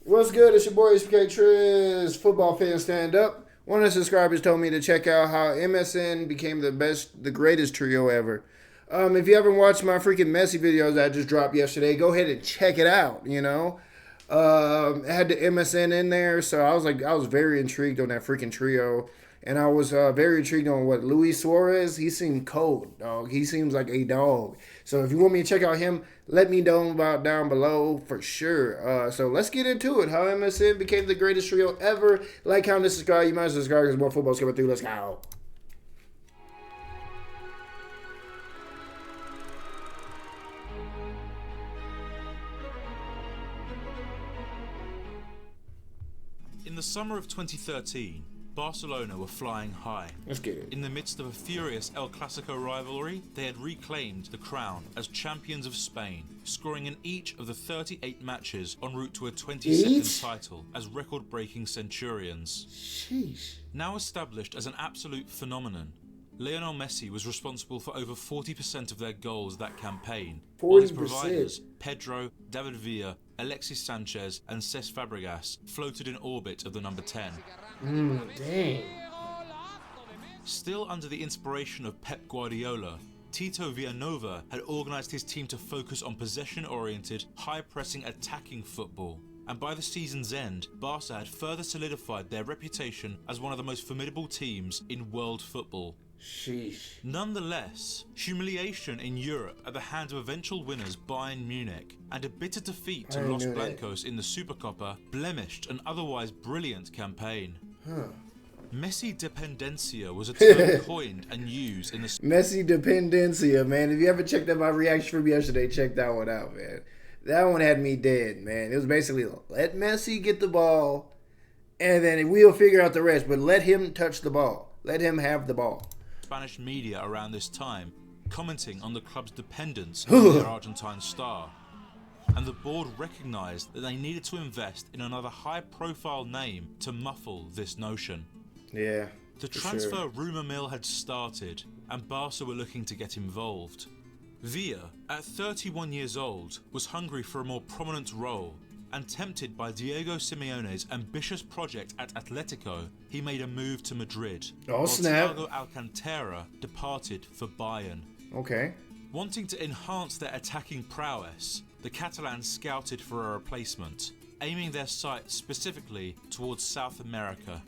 What's good? It's your boy SPK Triz, football fan stand up. One of the subscribers told me to check out how MSN became the greatest trio ever. If you haven't watched my freaking Messi videos that I just dropped yesterday, go ahead and check it out. It had the MSN in there, so I was very intrigued on that freaking trio, and I was very intrigued on what Luis Suarez. He seemed cold, dog. He seems like a dog. So if you want me to check out him, let me know about down below for sure. So let's get into it. How MSN became the greatest trio ever. Like, comment, and subscribe. You might as well subscribe because more football's coming through. Let's go. In the summer of 2013, Barcelona were flying high. Let's get it. In the midst of a furious El Clasico rivalry, they had reclaimed the crown as champions of Spain, scoring in each of the 38 matches en route to a 22nd title as record-breaking centurions. Sheesh. Now established as an absolute phenomenon, Lionel Messi was responsible for over 40% of their goals that campaign, while his providers, Pedro, David Villa, Alexis Sanchez and Cesc Fabregas, floated in orbit of the number 10. Dang. Still under the inspiration of Pep Guardiola, Tito Villanova had organised his team to focus on possession-oriented, high-pressing attacking football. And by the season's end, Barca had further solidified their reputation as one of the most formidable teams in world football. Sheesh. Nonetheless, humiliation in Europe at the hands of eventual winners Bayern Munich and a bitter defeat to Los Blancos in the Supercopa blemished an otherwise brilliant campaign. Messi dependencia was a term coined and used in the Messi dependencia, man. If you ever checked out my reaction from yesterday, check that one out, man. That one had me dead, man. It was basically, let Messi get the ball, and then we'll figure out the rest, but let him touch the ball. Let him have the ball. Spanish media around this time, commenting on the club's dependence on their Argentine star. And the board recognised that they needed to invest in another high-profile name to muffle this notion. Yeah. The transfer rumour mill had started, and Barca were looking to get involved. Villa, at 31 years old, was hungry for a more prominent role, and tempted by Diego Simeone's ambitious project at Atletico, he made a move to Madrid. Oh, snap. Thiago Alcantara departed for Bayern. Okay. Wanting to enhance their attacking prowess, the Catalans scouted for a replacement, aiming their sights specifically towards South America.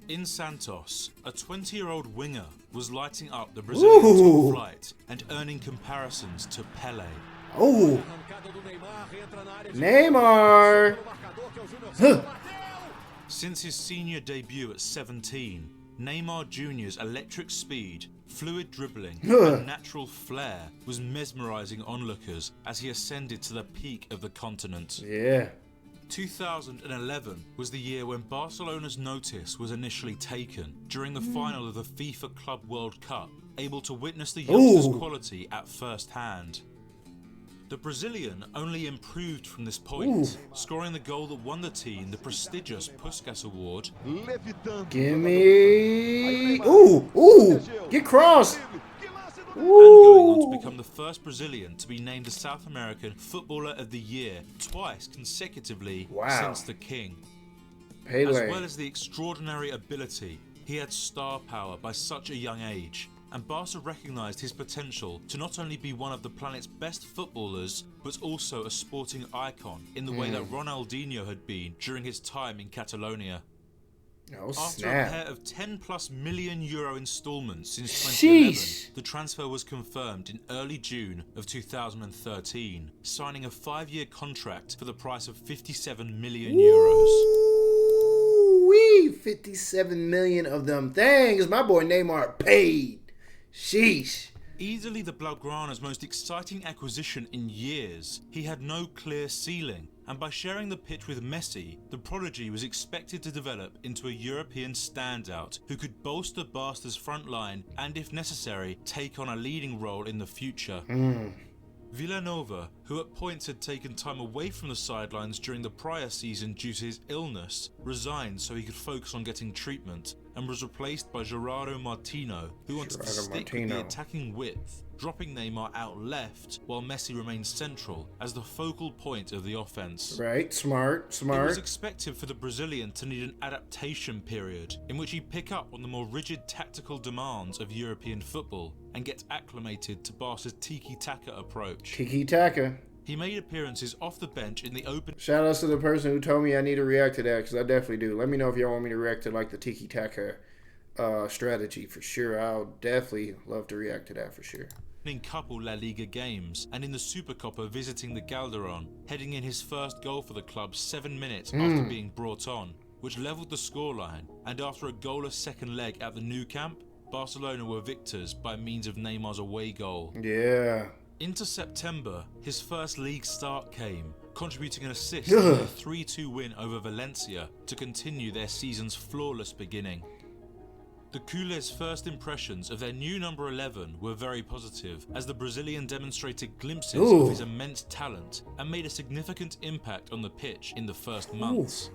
In Santos, a 20-year-old winger was lighting up the Brazilian top flight and earning comparisons to Pelé. Oh, Neymar! Since his senior debut at 17, Neymar Jr.'s electric speed, fluid dribbling and natural flair was mesmerising onlookers as he ascended to the peak of the continent. Yeah. 2011 was the year when Barcelona's notice was initially taken during the final of the FIFA Club World Cup, able to witness the youngsters' quality at first hand. The Brazilian only improved from this point, scoring the goal that won the team the prestigious Puskás Award. Gimme! Get crossed! And going on to become the first Brazilian to be named the South American Footballer of the Year twice consecutively since the King. Pele. As well as the extraordinary ability, he had star power by such a young age, and Barca recognised his potential to not only be one of the planet's best footballers, but also a sporting icon in the way that Ronaldinho had been during his time in Catalonia. After a pair of 10+ million euro instalments since 2011, the transfer was confirmed in early June of 2013, signing a 5-year contract for the price of 57 million euros. Woo-wee, 57 million of them things. My boy Neymar paid. Sheesh. Easily the Blaugrana's most exciting acquisition in years, he had no clear ceiling, and by sharing the pitch with Messi, the prodigy was expected to develop into a European standout who could bolster Barca's front line and, if necessary, take on a leading role in the future. Villanova, who at points had taken time away from the sidelines during the prior season due to his illness, resigned so he could focus on getting treatment, and was replaced by Gerardo Martino, who wanted to stick with the attacking width, dropping Neymar out left while Messi remained central as the focal point of the offense. Right, smart. It was expected for the Brazilian to need an adaptation period in which he'd pick up on the more rigid tactical demands of European football and get acclimated to Barca's tiki-taka approach. Tiki-taka. He made appearances off the bench in the open... Shout out to the person who told me I need to react to that, because I definitely do. Let me know if y'all want me to react to like the tiki-taka strategy for sure. I'll definitely love to react to that for sure. In couple La Liga games and in the Supercopa visiting the Calderon, heading in his first goal for the club 7 minutes after being brought on, which levelled the scoreline, and after a goalless second leg at the Nou Camp, Barcelona were victors by means of Neymar's away goal. Yeah. Into September, his first league start came, contributing an assist in their 3-2 win over Valencia to continue their season's flawless beginning. The Culés' first impressions of their new number 11 were very positive, as the Brazilian demonstrated glimpses of his immense talent and made a significant impact on the pitch in the first months.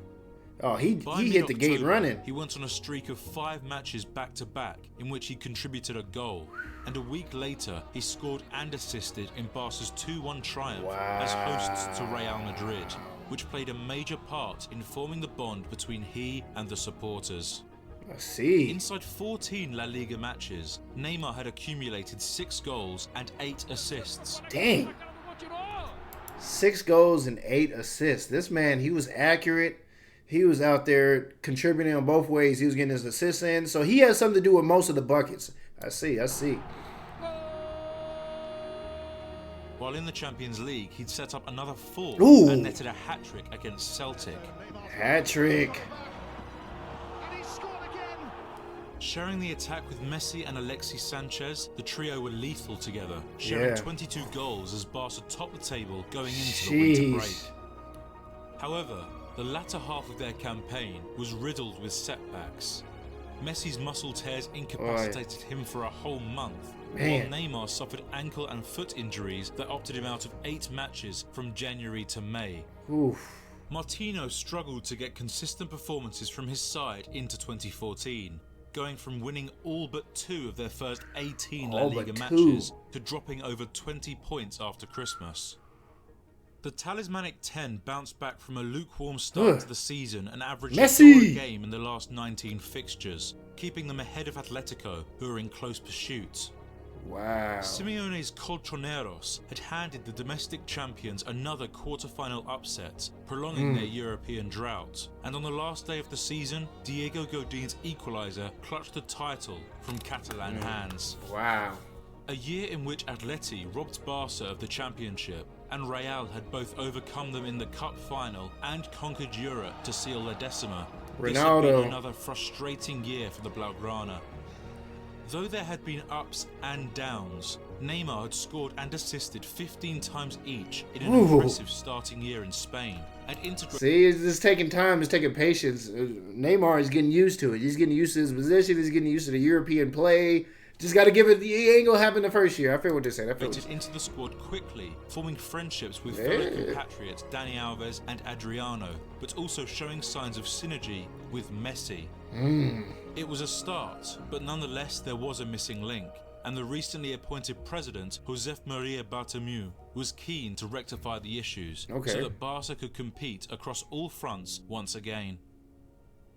Oh, he hit the gate running. He went on a streak of 5 matches back-to-back in which he contributed a goal, and a week later he scored and assisted in Barca's 2-1 triumph as hosts to Real Madrid, which played a major part in forming the bond between he and the supporters. I see. Inside 14 La Liga matches, Neymar had accumulated 6 goals and 8 assists. Dang. 6 goals and 8 assists. This man, he was accurate. He was out there contributing on both ways. He was getting his assists in. So he had something to do with most of the buckets. I see. While in the Champions League, he'd set up another 4 and netted a hat-trick against Celtic. Hat-trick. Sharing the attack with Messi and Alexis Sanchez, the trio were lethal together, sharing 22 goals as Barca topped the table going into the winter break. However, the latter half of their campaign was riddled with setbacks. Messi's muscle tears incapacitated him for a whole month, while Neymar suffered ankle and foot injuries that opted him out of 8 matches from January to May. Martino struggled to get consistent performances from his side into 2014. Going from winning all but 2 of their first 18 La Liga matches to dropping over 20 points after Christmas. The talismanic 10 bounced back from a lukewarm start to the season and averaged a goal a game in the last 19 fixtures, keeping them ahead of Atletico, who are in close pursuit. Wow. Simeone's Colchoneros had handed the domestic champions another quarter-final upset, prolonging their European drought. And on the last day of the season, Diego Godin's equaliser clutched the title from Catalan hands. Wow. A year in which Atleti robbed Barca of the championship, and Real had both overcome them in the cup final and conquered Europe to seal their decima. This had been another frustrating year for the Blaugrana. Though there had been ups and downs, Neymar had scored and assisted 15 times each in an impressive starting year in Spain. And See, it's just taking time, it's taking patience. Neymar is getting used to it. He's getting used to his position, he's getting used to the European play. Just got to give it, it ain't going to happen the first year. I feel what they're saying. Into the squad quickly, forming friendships with fellow compatriots Dani Alves and Adriano, but also showing signs of synergy with Messi. It was a start, but nonetheless there was a missing link, and the recently appointed president, Josep Maria Bartomeu, was keen to rectify the issues so that Barca could compete across all fronts once again.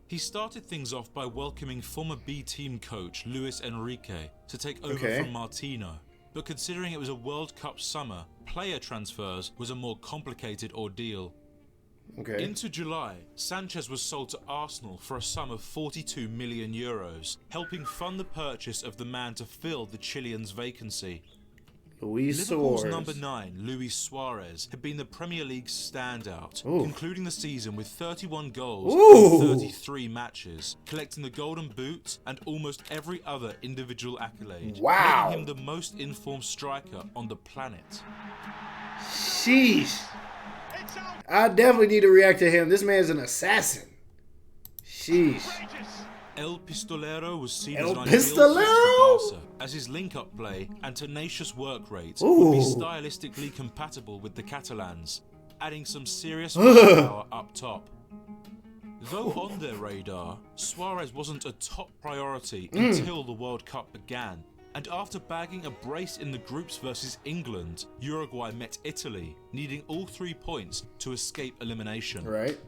He started things off by welcoming former B-team coach Luis Enrique to take over from Martino, but considering it was a World Cup summer, player transfers was a more complicated ordeal. Into July, Sanchez was sold to Arsenal for a sum of 42 million euros, helping fund the purchase of the man to fill the Chilean's vacancy. Liverpool's number 9, Luis Suarez, had been the Premier League's standout, concluding the season with 31 goals in 33 matches, collecting the Golden Boot and almost every other individual accolade, making him the most informed striker on the planet. Sheesh. I definitely need to react to him. This man's an assassin. Sheesh. El Pistolero was seen as an ideal fit for Barca, as his link-up play and tenacious work rate would be stylistically compatible with the Catalans, adding some serious power up top. Though on their radar, Suarez wasn't a top priority until the World Cup began. And after bagging a brace in the groups versus England, Uruguay met Italy, needing all 3 points to escape elimination. Right.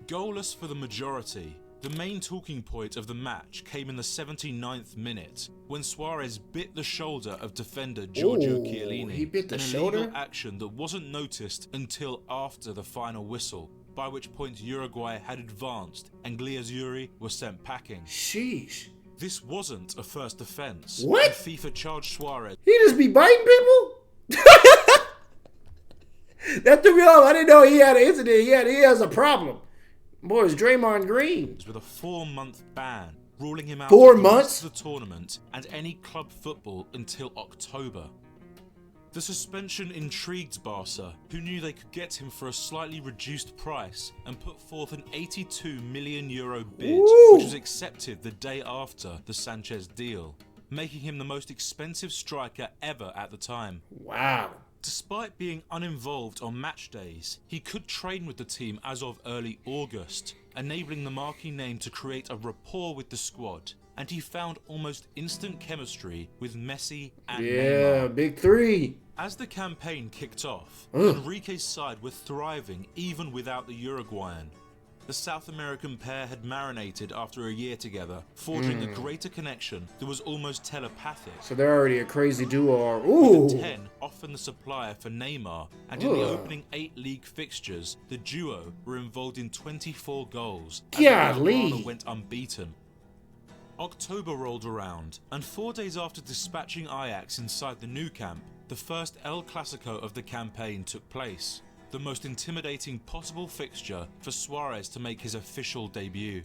Goalless for the majority, the main talking point of the match came in the 79th minute, when Suarez bit the shoulder of defender Giorgio Chiellini. He bit the an shoulder? illegal action that wasn't noticed until after the final whistle, by which point Uruguay had advanced and Gliazzurri were sent packing. Sheesh. This wasn't a first offence. What? And FIFA charged Suarez. He just be biting people? That threw me off. I didn't know he had an incident. He has a problem. Boy, it's Draymond Green. With a 4-month ban, ruling him out 4 of the months? rest of the tournament and any club football until October. The suspension intrigued Barca, who knew they could get him for a slightly reduced price and put forth an €82 million bid, which was accepted the day after the Sanchez deal, making him the most expensive striker ever at the time. Wow. Despite being uninvolved on match days, he could train with the team as of early August, enabling the marquee name to create a rapport with the squad, and he found almost instant chemistry with Messi and Neymar. Big three. As the campaign kicked off, Enrique's side were thriving even without the Uruguayan. The South American pair had marinated after a year together, forging a greater connection that was almost telepathic. So they're already a crazy duo. Ooh. With the 10 often the supplier for Neymar, and in the opening 8 league fixtures, the duo were involved in 24 goals. Golly. Went unbeaten. October rolled around, and 4 days after dispatching Ajax inside the Nou Camp, the first El Clasico of the campaign took place. The most intimidating possible fixture for Suarez to make his official debut.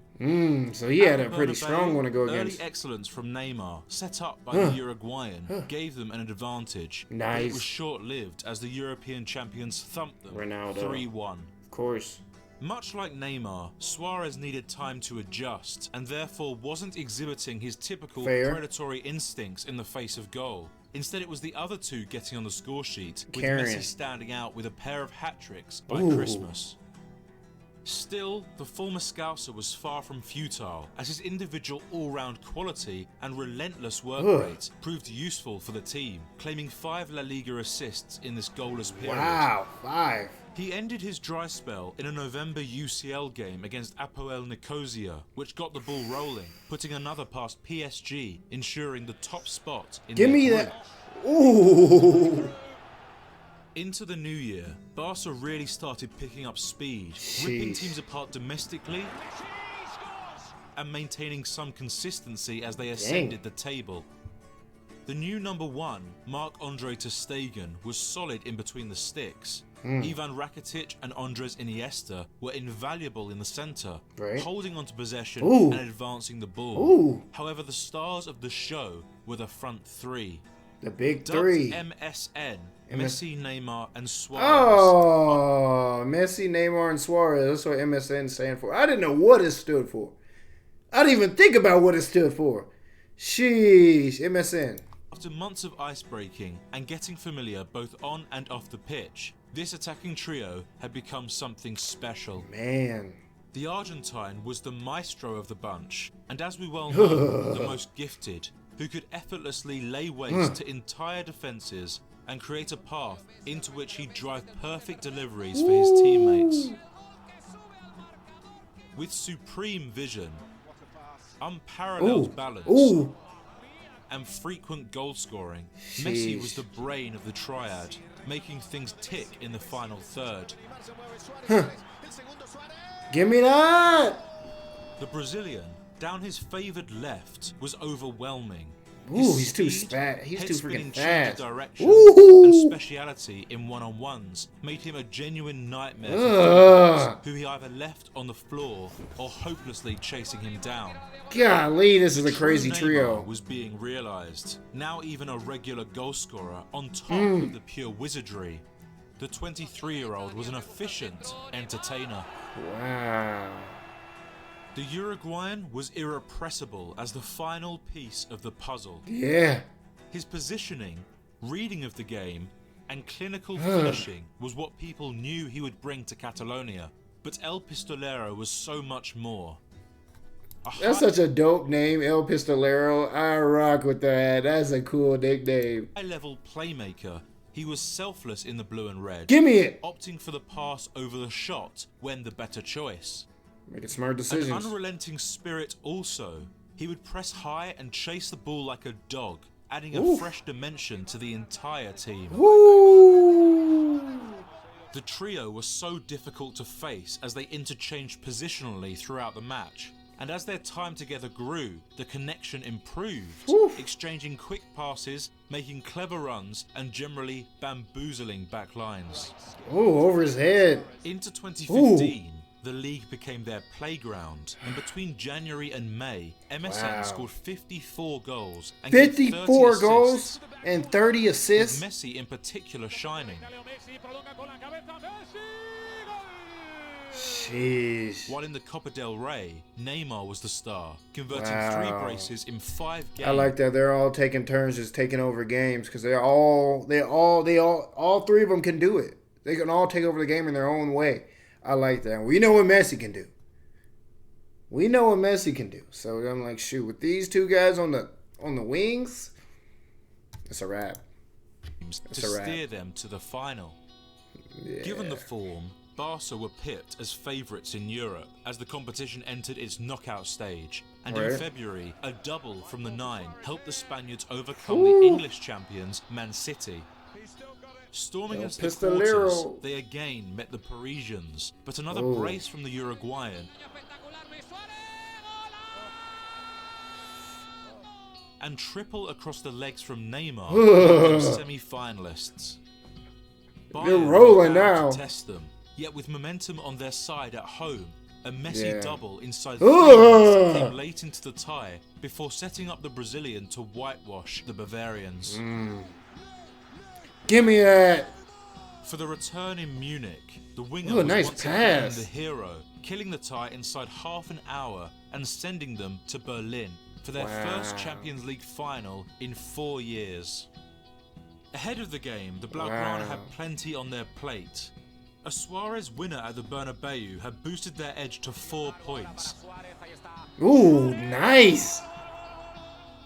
So he had a pretty strong one to go against. Early excellence from Neymar, set up by the Uruguayan, gave them an advantage. Nice. But it was short-lived as the European champions thumped them Ronaldo. 3-1. Of course. Much like Neymar, Suarez needed time to adjust and therefore wasn't exhibiting his typical predatory instincts in the face of goal. Instead, it was the other two getting on the score sheet, with Messi standing out with a pair of hat-tricks by Christmas. Still, the former Scouser was far from futile, as his individual all-round quality and relentless work rate proved useful for the team, claiming 5 La Liga assists in this goalless period. Wow, 5. He ended his dry spell in a November UCL game against Apoel Nicosia, which got the ball rolling, putting another past PSG, ensuring the top spot in Give their me group. that. Ooh. Into the new year, Barca really started picking up speed, ripping teams apart domestically and maintaining some consistency as they ascended the table. The new number 1, Marc-Andre ter Stegen, was solid in between the sticks. Ivan Rakitic and Andres Iniesta were invaluable in the centre, holding onto possession and advancing the ball. However, the stars of the show were the front 3. The big 3. MSN, Messi, Neymar and Suarez. Oh, Messi, Neymar and Suarez. That's what MSN stand for. I didn't know what it stood for. I didn't even think about what it stood for. Sheesh, MSN. After months of ice-breaking and getting familiar both on and off the pitch, this attacking trio had become something special. Man. The Argentine was the maestro of the bunch, and as we well know, the most gifted, who could effortlessly lay waste to entire defences and create a path into which he'd drive perfect deliveries for his teammates. With supreme vision, unparalleled balance, and frequent goal scoring, Messi was the brain of the triad, making things tick in the final third. Give me that! The Brazilian, down his favoured left, was overwhelming. Ooh, he's too fast. He's too freaking fast. Direction and speciality in one-on-ones made him a genuine nightmare for who he either left on the floor or hopelessly chasing him down. Golly, this is a crazy trio. Was being realised. Now even a regular goal scorer on top of the pure wizardry. The 23-year-old was an efficient entertainer. Wow. The Uruguayan was irrepressible as the final piece of the puzzle. Yeah. His positioning, reading of the game, and clinical finishing was what people knew he would bring to Catalonia. but El Pistolero was so much more. That's such a dope name, El Pistolero. I rock with that. That's a cool nickname. High-level playmaker, he was selfless in the blue and red. Give me it. Opting for the pass over the shot when the better choice. Making smart decisions. An unrelenting spirit also. He would press high and chase the ball like a dog, adding a fresh dimension to the entire team. Woo! The trio was so difficult to face as they interchanged positionally throughout the match. And as their time together grew, the connection improved, exchanging quick passes, making clever runs, and generally bamboozling back lines. Oh, over his head. Into 2015, the league became their playground, and between January and May, MSN scored 54 goals and 54 goals and 30 assists. With Messi in particular shining. Jeez. While in the Copa del Rey, Neymar was the star, converting 3 braces in 5 games. I like that they're all taking turns just taking over games because all 3 of them can do it. They can all take over the game in their own way. I like that. We know what Messi can do. So I'm like, shoot, with these 2 guys on the wings, it's a wrap. To steer them to the final. Yeah. Given the form, Barca were pipped as favourites in Europe as the competition entered its knockout stage, and in February, a double from the 9 helped the Spaniards overcome the English champions Man City. Storming into the quarters, they again met the Parisians, but another brace from the Uruguayan and triple across the legs from Neymar, semi-finalists. They're rolling now. To test them. Yet with momentum on their side at home, a Messi double inside 3 minutes came late into the tie before setting up the Brazilian to whitewash the Bavarians. Give me that. For the return in Munich, the winger was once again the hero, killing the tie inside half an hour and sending them to Berlin for their first Champions League final in 4 years. Ahead of the game, the Blaugrana had plenty on their plate. A Suarez winner at the Bernabeu had boosted their edge to 4 points. Ooh, nice!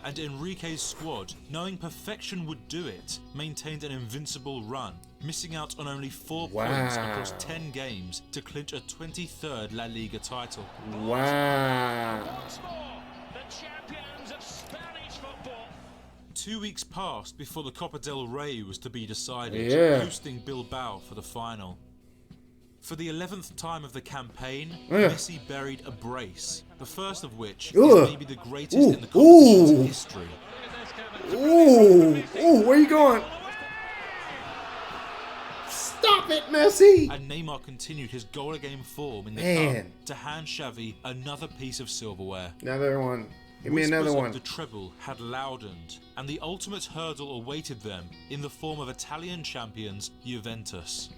And Enrique's squad, knowing perfection would do it, maintained an invincible run, missing out on only 4 points across 10 games to clinch a 23rd La Liga title. Wow. 2 weeks passed before the Copa del Rey was to be decided, hosting Bilbao for the final. For the 11th time of the campaign, Messi buried a brace, the first of which is maybe the greatest in the competition's history. Where you going? Stop it, Messi! And Neymar continued his goal-a-game form in the cup to hand Xavi another piece of silverware. Another one. Give me another one. The treble had loudened, and the ultimate hurdle awaited them in the form of Italian champions Juventus.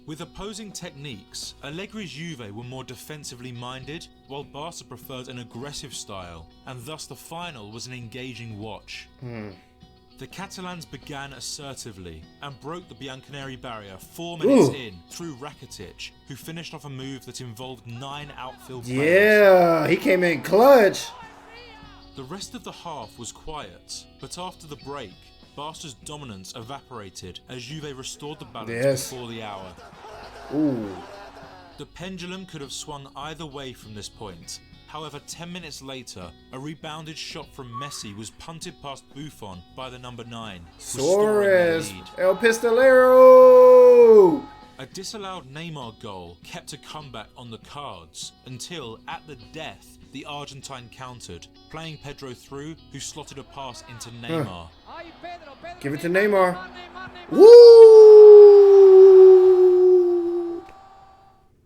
With opposing techniques, Allegri's Juve were more defensively minded, while Barca preferred an aggressive style, and thus the final was an engaging watch. The Catalans began assertively and broke the Bianconeri barrier 4 minutes in through Rakitic, who finished off a move that involved 9 outfield players. Yeah, he came in clutch. The rest of the half was quiet, but after the break, Barca's dominance evaporated as Juve restored the balance before the hour. The pendulum could have swung either way from this point. However, 10 minutes later, a rebounded shot from Messi was punted past Buffon by the number 9. Suarez, El Pistolero! A disallowed Neymar goal kept a comeback on the cards until, at the death, the Argentine countered, playing Pedro through, who slotted a pass into Neymar. Give it to Neymar. Woo!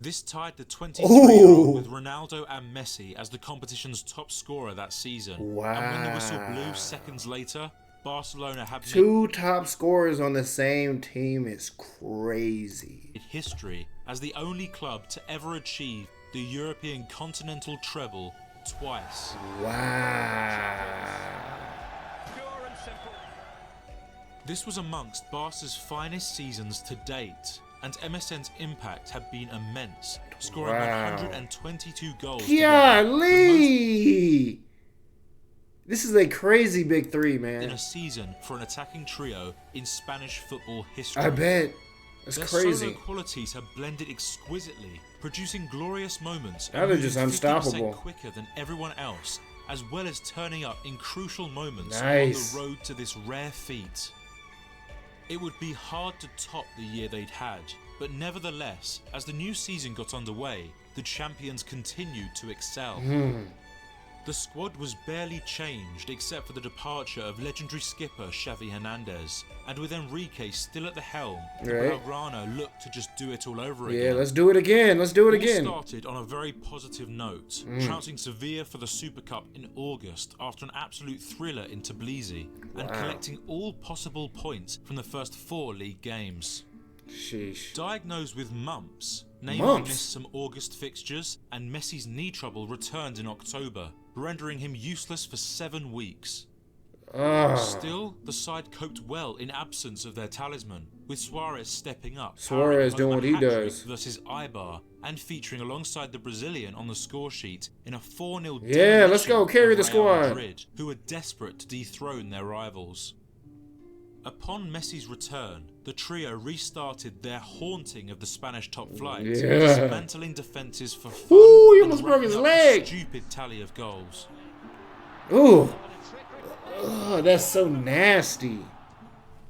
This tied the 23-year-old with Ronaldo and Messi as the competition's top scorer that season. Wow. And when the whistle blew seconds later, Barcelona had 2 top scorers on the same team is crazy. History as the only club to ever achieve the European continental treble twice. Wow. This was amongst Barca's finest seasons to date, and MSN's impact had been immense, scoring Wow. 122 goals. Together, Golly! This is a crazy big three, in man. a season for an attacking trio in Spanish football history. I bet. That's Their crazy. solo qualities have blended exquisitely, producing glorious moments. Now they're and just moving 50% unstoppable. quicker than everyone else, as well as turning up in crucial moments Nice. on the road to this rare feat. It would be hard to top the year they'd had, but nevertheless, as the new season got underway, the champions continued to excel. The squad was barely changed except for the departure of legendary skipper Xavi Hernandez, and with Enrique still at the helm, the Right. Blaugrana looked to just do it all over Yeah, again. let's do it again. Let's do it All again. started on a very positive note, trouncing Sevilla for the Super Cup in August after an absolute thriller in Tbilisi, and collecting all possible points from the first 4 league games. Sheesh. Diagnosed with mumps, Neymar Mumps? missed some August fixtures, and Messi's knee trouble returned in October, rendering him useless for 7 weeks. Still, the side coped well in absence of their talisman, with Suarez stepping up, Suarez powering doing home what a he hat-trick does. versus Eibar, and featuring alongside the Brazilian on the score sheet in a 4-0 Yeah, let's go. demolition Carry of the Real squad. Madrid, who were desperate to dethrone their rivals. Upon Messi's return, the trio restarted their haunting of the Spanish top flight, Yeah. dismantling defences for fun Ooh, he and almost broke his racking up a leg. stupid tally of goals. Ooh. Oh, that's so nasty.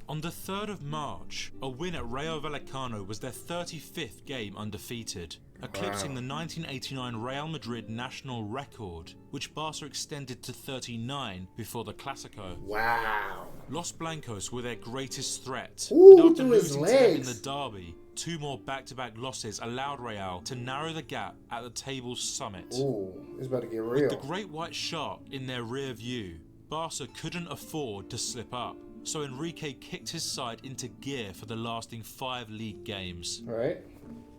On the 3rd of March, a win at Rayo Vallecano was their 35th game undefeated, eclipsing the 1989 Real Madrid national record, which Barca extended to 39 before the Clásico. Wow. Los Blancos were their greatest threat, Ooh, and after through his losing to them in legs. the derby, 2 more back-to-back losses allowed Real to narrow the gap at the table's summit. Ooh, it's about to get With real. the great white shark in their rear view, Barca couldn't afford to slip up, so Enrique kicked his side into gear for the lasting 5 league games. Right?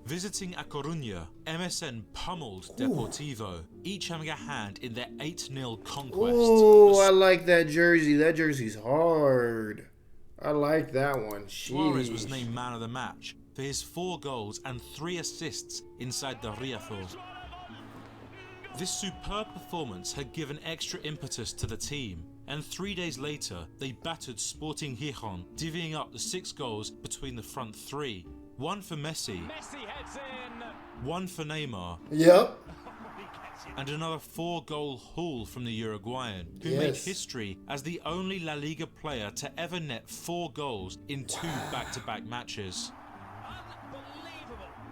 Visiting A Coruña, MSN pummeled Deportivo, each having a hand in their 8-0 conquest. Ooh, The I like that jersey. That jersey's hard. I like that one. Suarez was Sheesh. named man of the match for his 4 goals and 3 assists inside the Riazor. This superb performance had given extra impetus to the team, and 3 days later they battered Sporting Gijón, divvying up the 6 goals between the front 3. 1 for Messi, 1 for Neymar, Yep. and another 4-goal haul from the Uruguayan, who made Yes. history as the only La Liga player to ever net 4 goals in 2 back-to-back matches.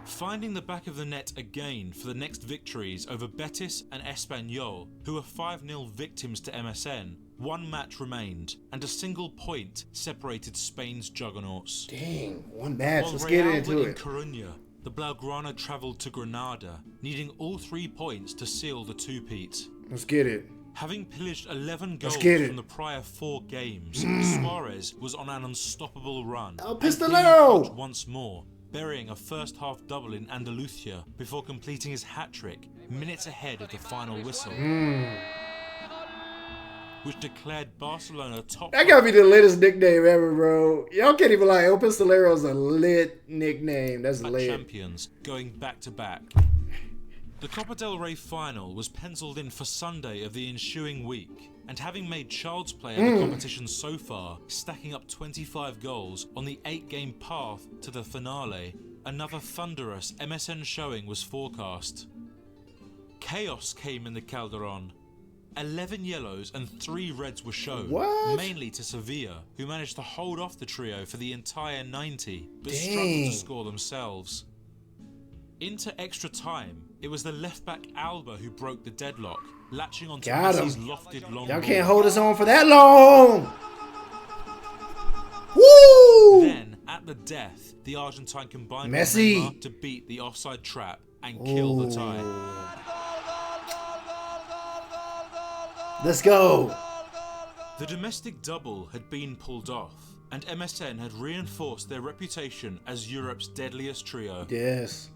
Finding the back of the net again for the next victories over Betis and Espanyol, who were 5-0 victims to MSN, 1 match remained, and a single point separated Spain's juggernauts. Dang, one match. While Let's get Real into were in it. Coruña, the Blaugrana travelled to Granada, needing all 3 points to seal the two-peat. Let's get it. Having pillaged 11 goals get it. from the prior 4 games, Suarez was on an unstoppable run. El and cleaned Pistolero! clutch once more, burying a first-half double in Andalusia before completing his hat-trick minutes ahead of the final whistle, which declared Barcelona top. That gotta be the latest nickname ever, bro. Y'all can't even lie. El Pistolero's a lit nickname. That's at lit. champions, going back-to-back. The Copa del Rey final was penciled in for Sunday of the ensuing week, and having made child's play of the competition so far, stacking up 25 goals on the 8-game path to the finale, another thunderous MSN showing was forecast. Chaos came in the Calderon. 11 yellows and 3 reds were shown, What? mainly to Sevilla, who managed to hold off the trio for the entire 90, but Dang. struggled to score themselves. Into extra time, it was the left-back Alba who broke the deadlock, latching onto Got him. Messi's lofted long Y'all ball. can't hold us on for that long. Woo! Then, at the death, the Argentine combined with Messi. Neymar to beat the offside trap and kill the tie. Let's go. The domestic double had been pulled off, and MSN had reinforced their reputation as Europe's deadliest trio. Yes.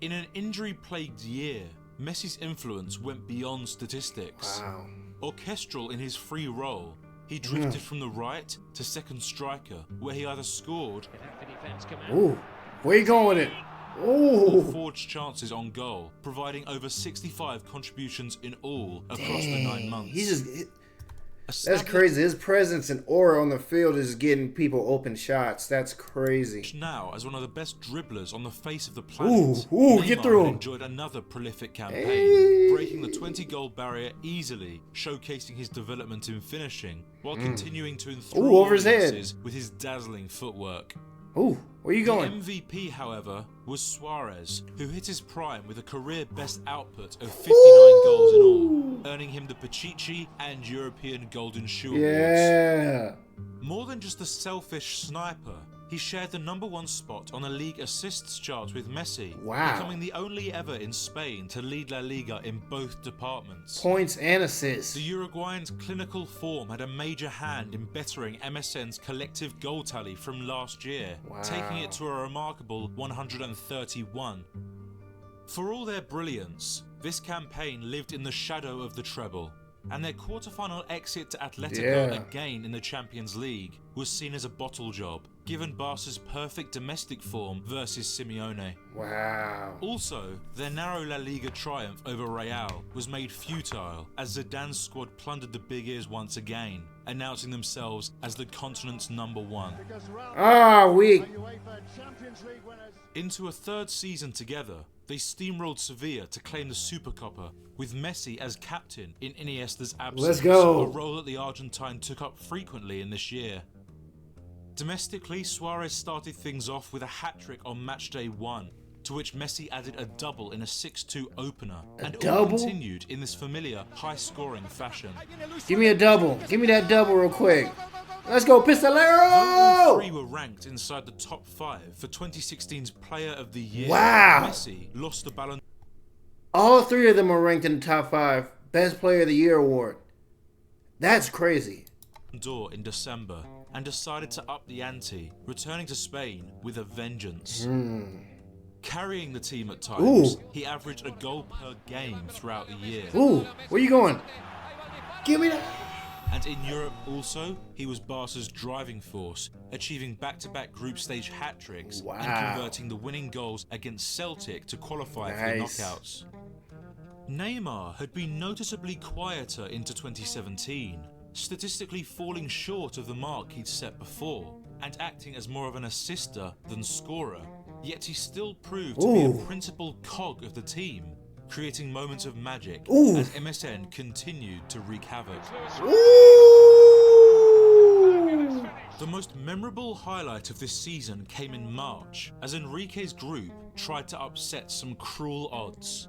In an injury-plagued year, Messi's influence went beyond statistics. Wow. Orchestral in his free role, he drifted from the right to second striker, where he either scored Ooh. Where you going with it? All Oh, forged chances on goal, providing over 65 contributions in all across the 9 months. That's crazy. His presence and aura on the field is getting people open shots. That's crazy. Now, as one of the best dribblers on the face of the planet, Ooh, get Neymar through had him. enjoyed another prolific campaign, Hey. breaking the 20-goal barrier easily, showcasing his development in finishing, while continuing to enthrall over his head. audiences with his dazzling footwork. Ooh, where you going? The MVP, however, was Suarez, who hit his prime with a career-best output of 59 goals in all, earning him the Pichichi and European Golden Shoe Awards. Yeah. More than just a selfish sniper, he shared the #1 spot on the league assists chart with Messi, Wow. becoming the only ever in Spain to lead La Liga in both departments. Points and assists. The Uruguayan's clinical form had a major hand in bettering MSN's collective goal tally from last year, taking it to a remarkable 131. For all their brilliance, this campaign lived in the shadow of the treble, and their quarter-final exit to Atletico again in the Champions League was seen as a bottle job, given Barca's perfect domestic form versus Simeone. Wow. Also, their narrow La Liga triumph over Real was made futile as Zidane's squad plundered the Big Ears once again, announcing themselves as the continent's #1. Ah, weak. Into a third season together, they steamrolled Sevilla to claim the Supercopa, with Messi as captain in Iniesta's absence, Let's go. a role that the Argentine took up frequently in this year. Domestically, Suarez started things off with a hat-trick on matchday 1, to which Messi added a double in a 6-2 opener, and all continued in this familiar, high-scoring fashion. Give me a double. Give me that double real quick. Let's go, Pistolero! All three were ranked inside the top 5 for 2016's Player of the Year. Wow. Messi lost the Ballon All 3 of them are ranked in the top 5. Best Player of the Year award. That's crazy. d'Or in December and decided to up the ante, returning to Spain with a vengeance. Carrying the team at times, he averaged a goal per game throughout the year. Ooh, where you going? Give me that. And in Europe also, he was Barca's driving force, achieving back-to-back group stage hat-tricks and converting the winning goals against Celtic to qualify for the knockouts. Neymar had been noticeably quieter into 2017, statistically falling short of the mark he'd set before, and acting as more of an assister than scorer, yet he still proved to be a principal cog of the team, creating moments of magic as MSN continued to wreak havoc. The most memorable highlight of this season came in March, as Enrique's group tried to upset some cruel odds.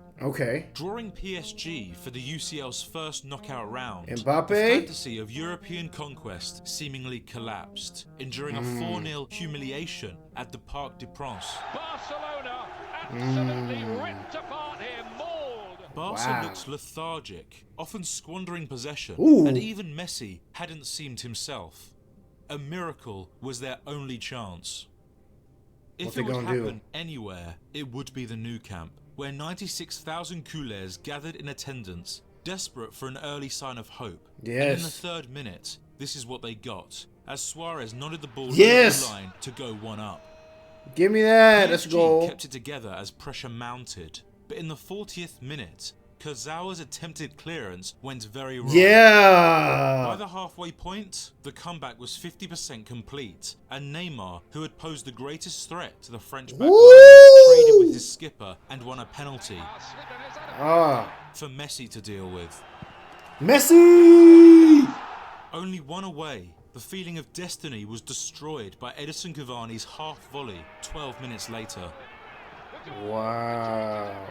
Drawing PSG for the UCL's first knockout round, Mbappe? the fantasy of European conquest seemingly collapsed, enduring a 4-0 humiliation at the Parc des Princes. Barcelona absolutely ripped apart here, mauled. Barca looked lethargic, often squandering possession, and even Messi hadn't seemed himself. A miracle was their only chance. If it would happen anywhere, it would be the Nou Camp, where 96,000 culés gathered in attendance, desperate for an early sign of hope. And in the 3rd minute, this is what they got, as Suarez nodded the ball over the line to go 1-up. Give me that. PSG Let's go. kept it together as pressure mounted, but in the 40th minute, Kurzawa's attempted clearance went very wrong. By the halfway point, the comeback was 50% complete, and Neymar, who had posed the greatest threat to the French back line, traded with his skipper and won a penalty for Messi to deal with. Messi! Only one away, the feeling of destiny was destroyed by Edison Cavani's half volley 12 minutes later. Wow.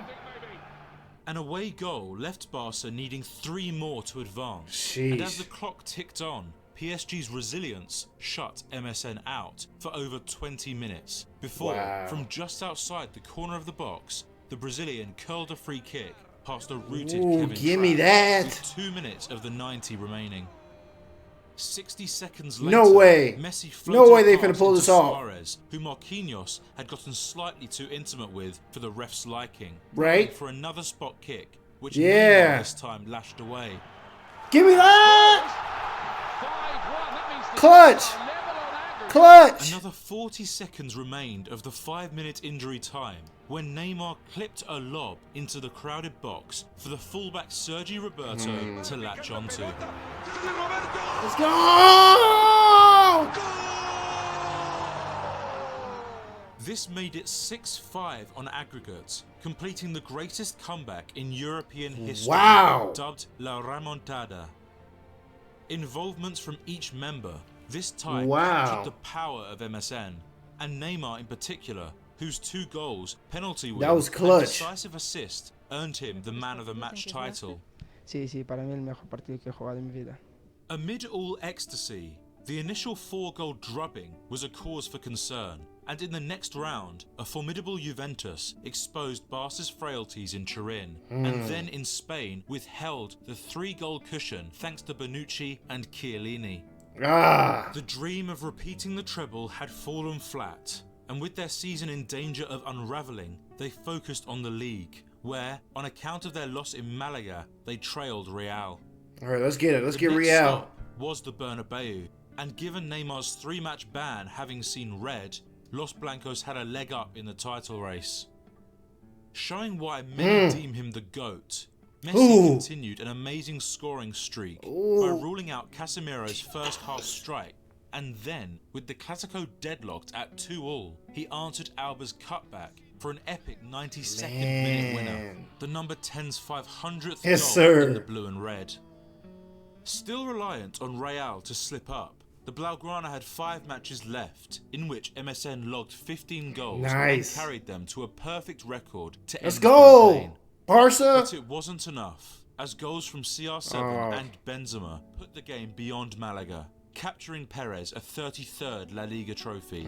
An away goal left Barca needing 3 more to advance. Sheesh. And as the clock ticked on, PSG's resilience shut MSN out for over 20 minutes before, from just outside the corner of the box, the Brazilian curled a free kick past a rooted Kevin give me Trapp that. with 2 minutes of the 90 remaining. 60 seconds later, No way. Messi No way they floated finna pull into this off. Suarez, who Marquinhos had gotten slightly too intimate with for the ref's liking. Right. For another spot kick, which Neymar this time lashed away. Give me that! Clutch! Clutch! Another 40 seconds remained of the 5-minute injury time when Neymar clipped a lob into the crowded box for the fullback Sergi Roberto to latch onto. Let's go! This made it 6-5 on aggregate, completing the greatest comeback in European history, Wow. dubbed La Remontada. Involvements from each member this time captured the power of MSN, and Neymar in particular, whose 2 goals, penalty win, was and clutch. decisive assist earned him the man of the match title. Sí, para mí el mejor partido que he jugado en mi vida. Amid all ecstasy, the initial 4-goal drubbing was a cause for concern, and in the next round, a formidable Juventus exposed Barca's frailties in Turin, and then in Spain withheld the 3-goal cushion thanks to Bonucci and Chiellini. The dream of repeating the treble had fallen flat, and with their season in danger of unravelling, they focused on the league, where, on account of their loss in Malaga, they trailed Real. Alright, let's get it. Let's get The next Real. stop was the Bernabeu, and given Neymar's 3-match ban having seen red, Los Blancos had a leg up in the title race. Showing why many deem him the GOAT, Messi continued an amazing scoring streak by ruling out Casemiro's first half strike, and then, with the Clasico deadlocked at 2-2, he answered Alba's cutback for an epic 92nd minute winner, the number 10's 500th goal in the blue and red. Still reliant on Real to slip up, the Blaugrana had 5 matches left, in which MSN logged 15 goals and carried them to a perfect record to end the campaign. Barca! But it wasn't enough, as goals from CR7 and Benzema put the game beyond Malaga, capturing Perez a 33rd La Liga trophy.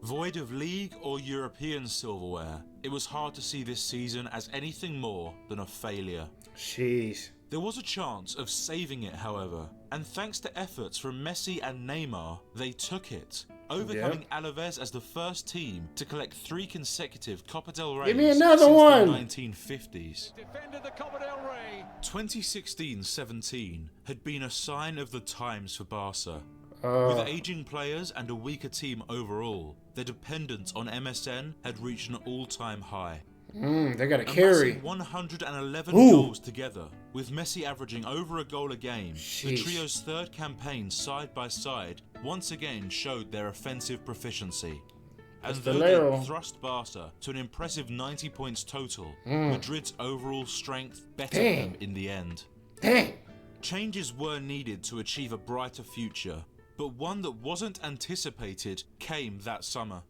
Void of league or European silverware, it was hard to see this season as anything more than a failure. Jeez. There was a chance of saving it, however, and thanks to efforts from Messi and Neymar, they took it, overcoming Alaves as the first team to collect 3 consecutive Copa del Rey Give me another since one. the 1950s. Defended the Copa del Rey. 2016-17 had been a sign of the times for Barca. With aging players and a weaker team overall, their dependence on MSN had reached an all-time high. They got to carry. 111 goals together, with Messi averaging over a goal a game. The trio's 3rd campaign side by side once again showed their offensive proficiency. And though they thrust Barca to an impressive 90 points total, Madrid's overall strength bettered them in the end. Changes were needed to achieve a brighter future, but one that wasn't anticipated came that summer.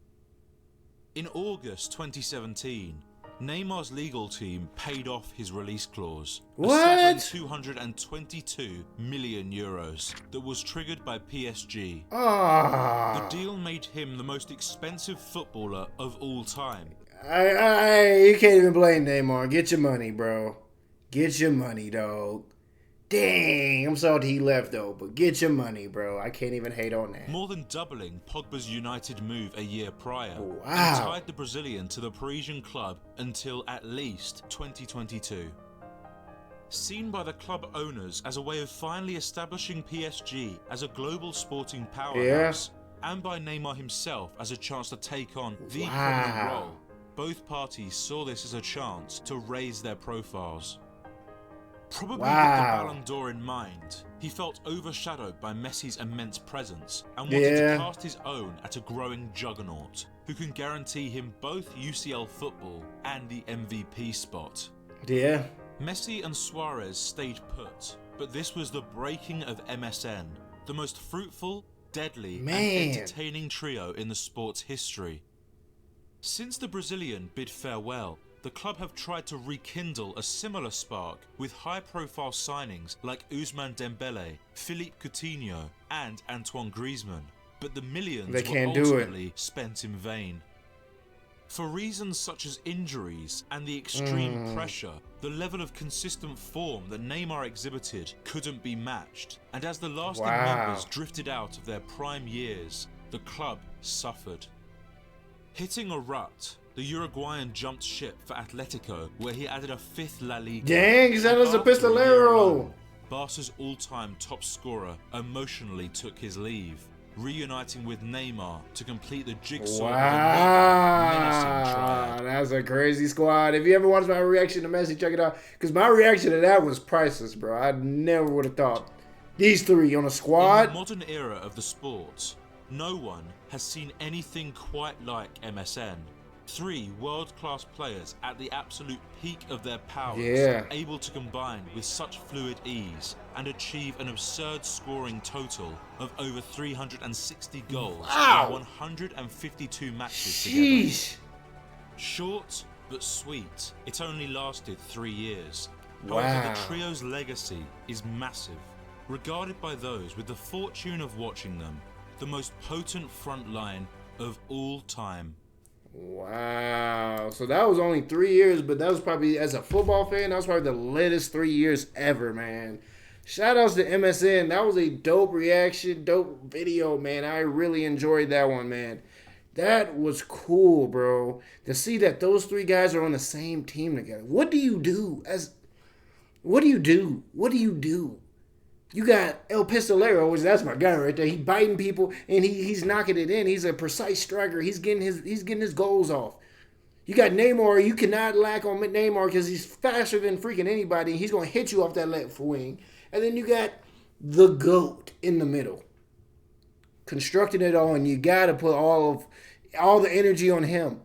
In August 2017, Neymar's legal team paid off his release clause, a staggering 222 million euros that was triggered by PSG. The deal made him the most expensive footballer of all time. You can't even blame Neymar. Get your money, bro. Get your money, dog. Dang, I'm salty he left though, but get your money, bro. I can't even hate on that. More than doubling Pogba's United move a year prior, and tied the Brazilian to the Parisian club until at least 2022. Seen by the club owners as a way of finally establishing PSG as a global sporting powerhouse, and by Neymar himself as a chance to take on the prominent role, both parties saw this as a chance to raise their profiles. Probably with the Ballon d'Or in mind, he felt overshadowed by Messi's immense presence and wanted to cast his own at a growing juggernaut who can guarantee him both UCL football and the MVP spot. Messi and Suarez stayed put, but this was the breaking of MSN, the most fruitful, deadly and entertaining trio in the sport's history. Since the Brazilian bid farewell, the club have tried to rekindle a similar spark with high-profile signings like Ousmane Dembele, Philippe Coutinho and Antoine Griezmann, but the millions were ultimately spent in vain. For reasons such as injuries and the extreme pressure, the level of consistent form that Neymar exhibited couldn't be matched, and as the lasting members drifted out of their prime years, the club suffered. Hitting a rut, the Uruguayan jumped ship for Atletico, where he added a 5th La Liga. Dang, he's out as a pistolero. Barca's all-time top scorer emotionally took his leave, reuniting with Neymar to complete the jigsaw of Wow, another menacing triad. that's a crazy squad. If you ever watched my reaction to Messi, check it out. Because my reaction to that was priceless, bro. I never would have thought. These three on a In squad. the modern era of the sport, no one has seen anything quite like MSN. 3 world-class players at the absolute peak of their powers, Yeah. able to combine with such fluid ease and achieve an absurd scoring total of over 360 goals Wow. in 152 matches together. Sheesh. Short but sweet, it only lasted 3 years. However, Wow. the trio's legacy is massive, regarded by those with the fortune of watching them the most potent front line of all time. Wow. So that was only 3 years, but that was probably, as a football fan, that was probably the latest 3 years ever, man. Shout outs to MSN. That was a dope reaction, dope video, man. I really enjoyed that one, man. That was cool, bro. To see that those 3 guys are on the same team together. What do you do? What do you do? What do you do? You got El Pistolero, which that's my guy right there. He biting people and he's knocking it in. He's a precise striker. He's getting his goals off. You got Neymar. You cannot lack on Neymar because he's faster than freaking anybody. He's gonna hit you off that left wing. And then you got the GOAT in the middle, constructing it all, and you gotta put all the energy on him.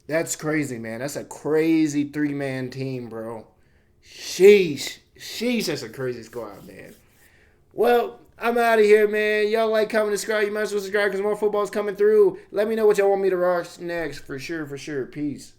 That's crazy, man. That's a crazy 3-man team, bro. Sheesh, that's a crazy squad, man. Well, I'm out of here, man. Y'all like, comment, subscribe. You might as well subscribe because more football's coming through. Let me know what y'all want me to rock next. For sure. Peace.